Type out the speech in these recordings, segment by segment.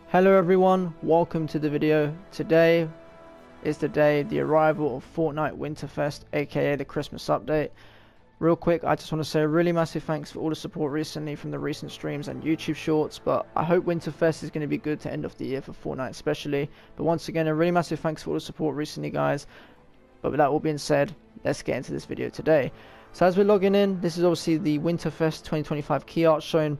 Hello everyone, welcome to the video. Today is the day, the arrival of Fortnite Winterfest, aka the Christmas update. Real quick, I just want to say a really massive thanks for all the support recently from the recent streams and YouTube shorts, but I hope Winterfest is going to be good to end off the year for Fortnite especially. But once again, a really massive thanks for all the support recently, guys. But with that all being said, let's get into this video today. So as we're logging in, this is obviously the Winterfest 2025 key art showing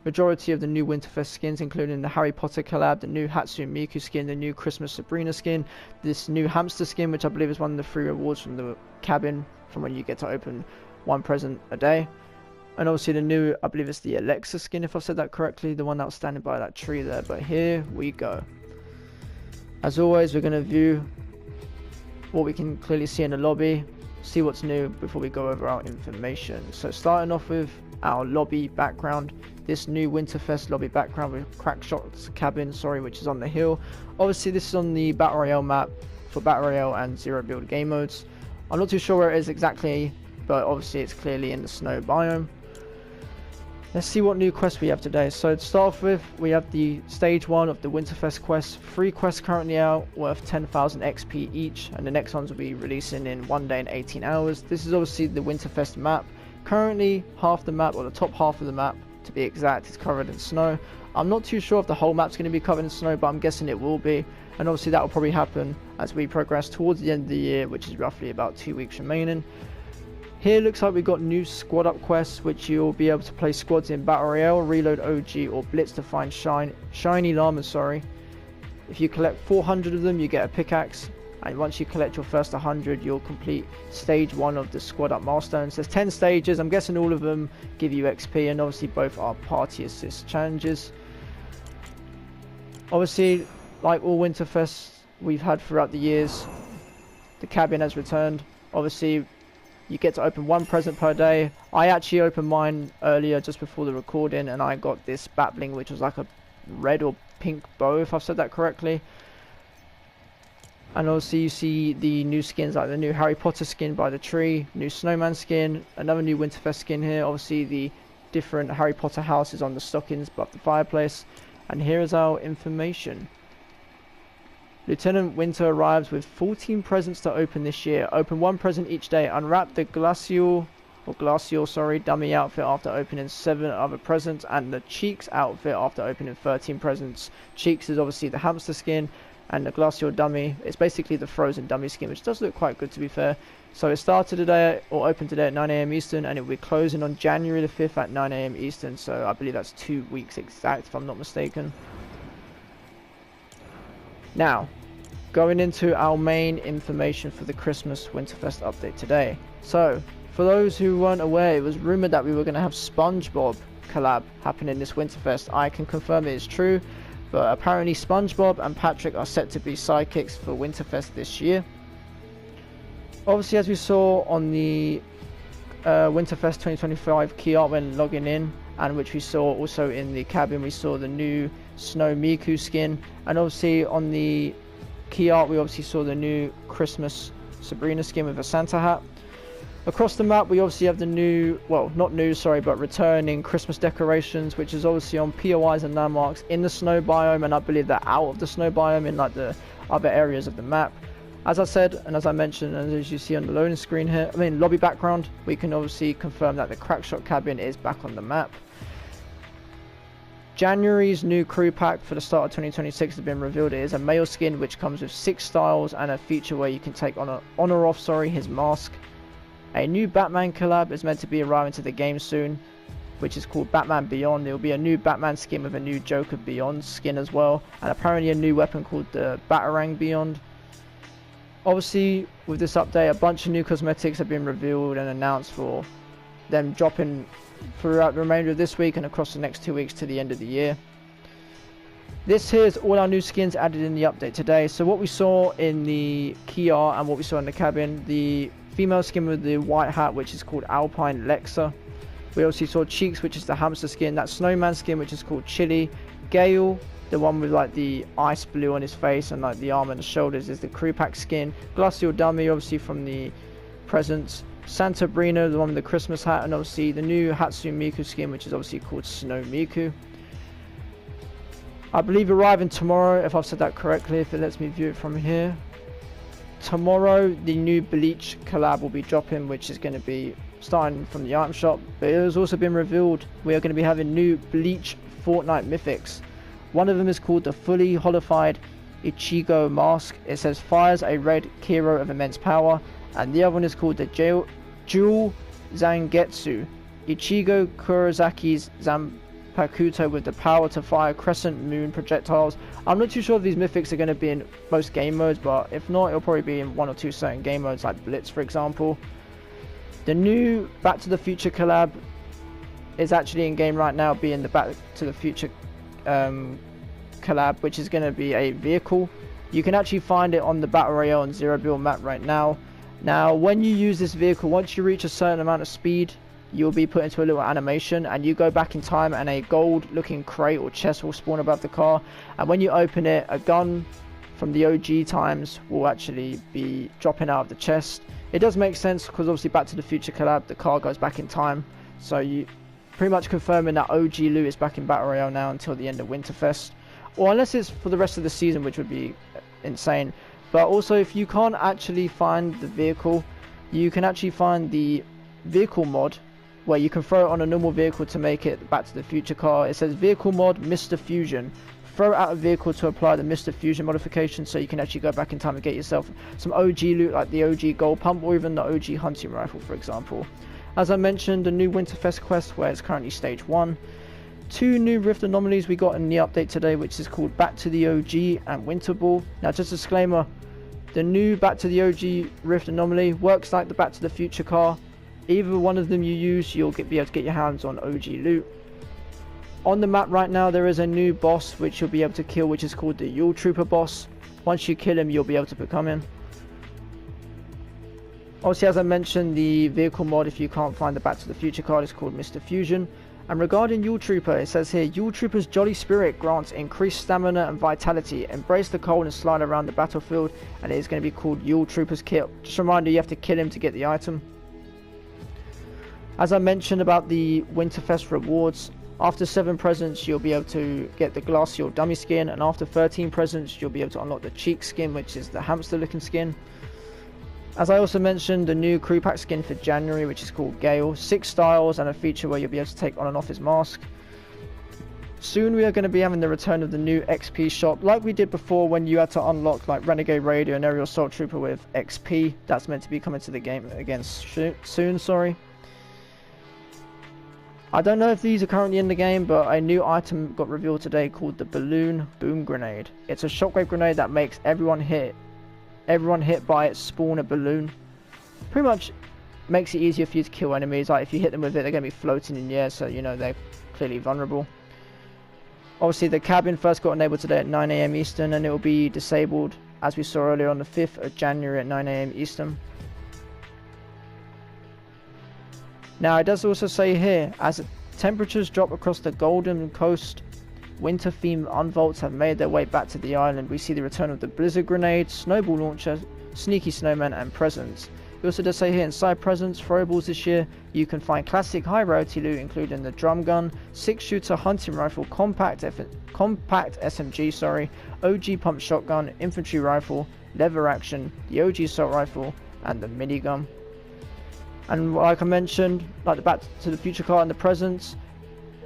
majority of the new Winterfest skins, including the Harry Potter collab, the new Hatsune Miku skin, the new Christmas Sabrina skin, this new hamster skin, which I believe is one of the free rewards from the cabin from when you get to open one present a day, and obviously the new, I believe it's the Alexa skin, if I said that correctly, the one that was standing by that tree there. But here we go. As always, we're going to view what we can clearly see in the lobby, see what's new before we go over our information. So starting off with our lobby background, this new Winterfest lobby background with Crackshot's cabin, which is on the hill. Obviously this is on the Battle Royale map for Battle Royale and Zero Build game modes. I'm not too sure where it is exactly, but obviously it's clearly in the snow biome. Let's see what new quests we have today. So to start off with, we have the stage 1 of the Winterfest quest. 3 quests currently out, worth 10,000 XP each, and the next ones will be releasing in 1 day and 18 hours. This is obviously the Winterfest map. Currently half the map, or the top half of the map to be exact, is covered in snow. I'm not too sure if the whole map's going to be covered in snow, but I'm guessing it will be, and obviously that will probably happen as we progress towards the end of the year, which is roughly about 2 weeks remaining. Here looks like we've got new squad up quests, which you'll be able to play squads in Battle Royale, Reload OG or Blitz to find shiny llamas. If you collect 400 of them, you get a pickaxe, and once you collect your first 100, you'll complete stage 1 of the squad up milestones. There's 10 stages, I'm guessing all of them give you XP, and obviously both are party assist challenges. Obviously, like all Winterfests we've had throughout the years, the cabin has returned. Obviously you get to open 1 present per day. I actually opened mine earlier just before the recording, and I got this bat bling, which was like a red or pink bow, if I've said that correctly. And also you see the new skins, like the new Harry Potter skin by the tree, new snowman skin, another new Winterfest skin here, obviously the different Harry Potter houses on the stockings above the fireplace. And here is our information. Lieutenant Winter arrives with 14 presents to open this year. Open 1 present each day. Unwrap the glacial dummy outfit after opening 7 other presents, and the Cheeks outfit after opening 13 presents. Cheeks is obviously the hamster skin, and the glacial dummy, it's basically the frozen dummy skin, which does look quite good to be fair. So it started today, or opened today at 9 AM Eastern, and it will be closing on January the 5th at 9 AM Eastern, so I believe that's 2 weeks exact if I'm not mistaken. Now, going into our main information for the Christmas Winterfest update today. So, for those who weren't aware, it was rumoured that we were going to have SpongeBob collab happening this Winterfest. I can confirm it is true. But apparently SpongeBob and Patrick are set to be sidekicks for Winterfest this year. Obviously, as we saw on the Winterfest 2025 key art when logging in, and which we saw also in the cabin, we saw the new Snow Miku skin. And obviously on the key art we obviously saw the new Christmas Sabrina skin with a Santa hat. Across the map we obviously have the new, well not new but returning Christmas decorations, which is obviously on POIs and landmarks in the snow biome, and I believe they're out of the snow biome in like the other areas of the map. As I said, and as I mentioned, and as you see on the loading screen here, lobby background, we can obviously confirm that the Crackshot cabin is back on the map. January's new crew pack for the start of 2026 has been revealed. It is a male skin which comes with 6 styles and a feature where you can take on or off his mask. A new Batman collab is meant to be arriving to the game soon, which is called Batman Beyond. There will be a new Batman skin with a new Joker Beyond skin as well, and apparently a new weapon called the Batarang Beyond. Obviously, with this update, a bunch of new cosmetics have been revealed and announced for them dropping throughout the remainder of this week and across the next 2 weeks to the end of the year. This here is all our new skins added in the update today. So what we saw in the key art and what we saw in the cabin, the female skin with the white hat, which is called Alpine Lexa. We also saw Cheeks, which is the hamster skin. That snowman skin, which is called Chili. Gale, the one with like the ice blue on his face and like the arm and the shoulders, is the crew pack skin. Glacial dummy, obviously from the presents. Santa Brino, the one with the Christmas hat, and obviously the new Hatsune Miku skin, which is obviously called Snow Miku. I believe arriving tomorrow, if I've said that correctly, if it lets me view it from here. Tomorrow the new Bleach collab will be dropping, which is going to be starting from the item shop, but it has also been revealed we are going to be having new Bleach Fortnite mythics. One of them is called the fully holified Ichigo mask. It says fires a red Kiro of immense power, and the other one is called the Jewel Zangetsu Ichigo Kurosaki's Zanpakuto with the power to fire crescent moon projectiles. I'm not too sure if these mythics are going to be in most game modes, but if not, it'll probably be in one or two certain game modes like Blitz, for example. The new Back to the Future collab is actually in game right now, being the Back to the Future collab, which is going to be a vehicle. You can actually find it on the Battle Royale and Zero Build map right now. Now, when you use this vehicle, once you reach a certain amount of speed, you'll be put into a little animation, and you go back in time, and a gold looking crate or chest will spawn above the car, and when you open it, a gun from the OG times will actually be dropping out of the chest. It does make sense because obviously Back to the Future collab, the car goes back in time, so you pretty much confirming that OG loot is back in Battle Royale now until the end of Winterfest, or unless it's for the rest of the season, which would be insane. But also, if you can't actually find the vehicle, you can actually find the vehicle mod where you can throw it on a normal vehicle to make it Back to the Future car. It says vehicle mod Mr. Fusion. Throw out a vehicle to apply the Mr. Fusion modification, so you can actually go back in time and get yourself some OG loot like the OG gold pump or even the OG hunting rifle, for example. As I mentioned, the new Winterfest quest, where it's currently stage 1. 2 new Rift anomalies we got in the update today, which is called Back to the OG and Winter Ball. Now, just a disclaimer, the new Back to the OG Rift anomaly works like the Back to the Future car. Either one of them you use, you'll be able to get your hands on OG loot. On the map right now, there is a new boss which you'll be able to kill, which is called the Yule Trooper boss. Once you kill him, you'll be able to become him. Obviously, as I mentioned, the vehicle mod, if you can't find the Back to the Future card, is called Mr. Fusion. And regarding Yule Trooper, it says here, Yule Trooper's jolly spirit grants increased stamina and vitality. Embrace the cold and slide around the battlefield, and it is going to be called Yule Trooper's kit. Just a reminder, you have to kill him to get the item. As I mentioned about the Winterfest rewards, after 7 presents you'll be able to get the glass seal dummy skin, and after 13 presents you'll be able to unlock the cheek skin, which is the hamster looking skin. As I also mentioned, the new crew pack skin for January, which is called Gale, 6 styles and a feature where you'll be able to take on and off his mask. Soon we are going to be having the return of the new XP shop, like we did before when you had to unlock like Renegade Raider and Aerial Assault Trooper with XP. That's meant to be coming to the game again soon, sorry. I don't know if these are currently in the game, but a new item got revealed today called the Balloon Boom Grenade. It's a shockwave grenade that makes everyone hit by it spawn a balloon. Pretty much makes it easier for you to kill enemies. Like if you hit them with it, they're going to be floating in the air, so you know they're clearly vulnerable. Obviously the cabin first got enabled today at 9 AM Eastern, and it will be disabled as we saw earlier on the 5th of January at 9 AM Eastern. Now it does also say here, as temperatures drop across the Golden Coast, winter themed unvaults have made their way back to the island. We see the return of the Blizzard Grenade, Snowball Launcher, Sneaky Snowman and Presents. It also does say here, inside Presents, throwables this year, you can find classic high rarity loot including the Drum Gun, 6-shooter hunting rifle, compact SMG, OG pump shotgun, infantry rifle, lever action, the OG assault rifle and the minigun. And like I mentioned, like the Back to the Future card and the Presents,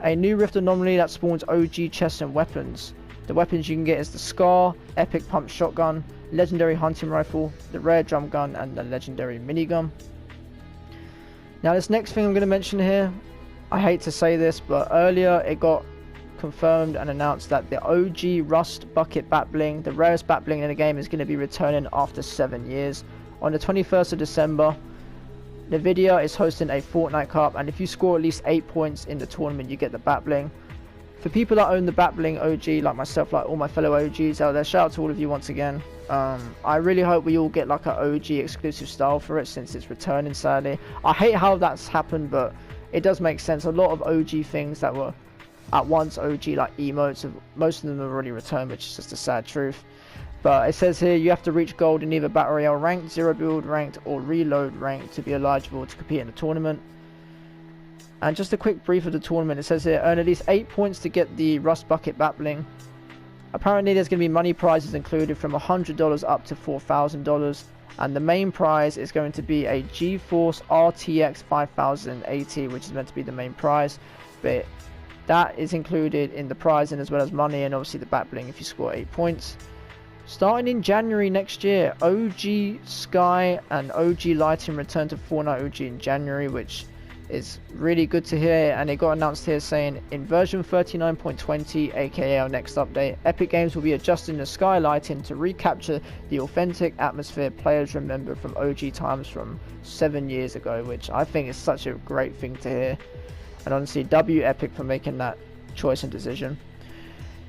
a new Rift anomaly that spawns OG chests and weapons. The weapons you can get is the Scar, Epic Pump Shotgun, Legendary Hunting Rifle, the Rare Drum Gun and the Legendary Minigun. Now this next thing I'm going to mention here, I hate to say this, but earlier it got confirmed and announced that the OG Rust Bucket Bat Bling, the rarest Bat Bling in the game, is going to be returning after 7 years. On the 21st of December, Nvidia is hosting a Fortnite Cup, and if you score at least 8 points in the tournament, you get the Bat Bling. For people that own the Bat Bling OG, like myself, like all my fellow OGs out there, shout out to all of you once again. I really hope we all get like an OG exclusive style for it, since it's returning sadly. I hate how that's happened, but it does make sense. A lot of OG things that were at once OG, like emotes, most of them have already returned, which is just a sad truth. But it says here you have to reach gold in either Battle Royale ranked, Zero Build ranked or Reload ranked to be eligible to compete in the tournament. And just a quick brief of the tournament, it says here earn at least 8 points to get the Rust Bucket Bat Bling. Apparently there's going to be money prizes included from $100 up to $4,000, and the main prize is going to be a GeForce RTX 5080, which is meant to be the main prize, but that is included in the pricing as well as money, and obviously the back bling if you score 8 points. Starting in January next year, OG Sky and OG Lighting return to Fortnite OG in January, which is really good to hear, and it got announced here saying in version 39.20, aka our next update, Epic Games will be adjusting the sky lighting to recapture the authentic atmosphere players remember from OG times from 7 years ago, which I think is such a great thing to hear, and honestly W Epic for making that choice and decision.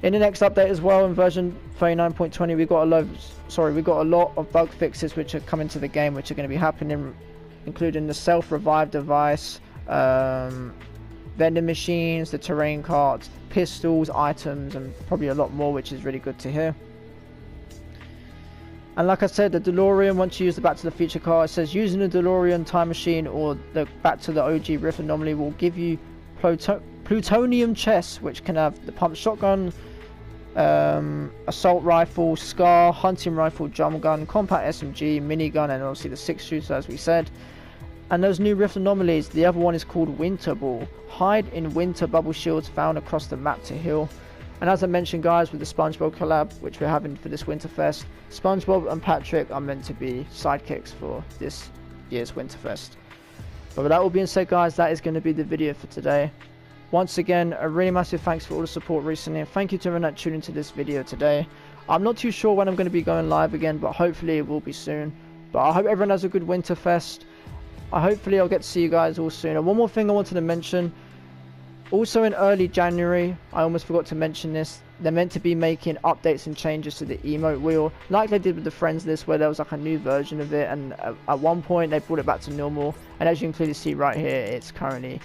In the next update as well, in version 39.20, we got a lot of bug fixes which are coming to the game, which are going to be happening, including the self-revive device, vending machines, the terrain carts, pistols, items, and probably a lot more, which is really good to hear. And like I said, the DeLorean, once you use the Back to the Future car, it says using the DeLorean time machine or the Back to the OG Rift anomaly will give you plutonium chests, which can have the pump shotgun, assault rifle, SCAR, hunting rifle, drum gun, compact SMG, minigun, and obviously the 6-shooter as we said. And those new Rift anomalies, the other one is called Winter Ball. Hide in winter bubble shields found across the map to heal. And as I mentioned guys, with the SpongeBob collab, which we're having for this Winterfest, SpongeBob and Patrick are meant to be sidekicks for this year's Winterfest. But with that all being said guys, that is going to be the video for today. Once again, a really massive thanks for all the support recently, and thank you to everyone that tuned into this video today. I'm not too sure when I'm going to be going live again, but hopefully it will be soon. But I hope everyone has a good Winterfest. Hopefully I'll get to see you guys all soon. And one more thing I wanted to mention, also in early January, I almost forgot to mention this, they're meant to be making updates and changes to the emote wheel, like they did with the friends list, where there was like a new version of it, and at one point they brought it back to normal, and as you can clearly see right here, it's currently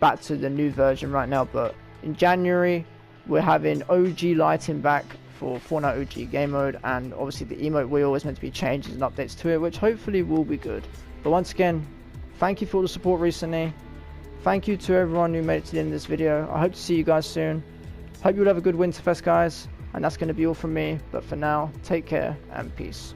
back to the new version right now. But in January we're having OG lighting back for Fortnite OG game mode, and obviously the emote wheel is meant to be changes and updates to it, which hopefully will be good. But once again, thank you for all the support recently. Thank you to everyone who made it to the end of this video. I hope to see you guys soon. Hope you'll have a good Winterfest guys, and that's going to be all from me. But for now, take care and peace.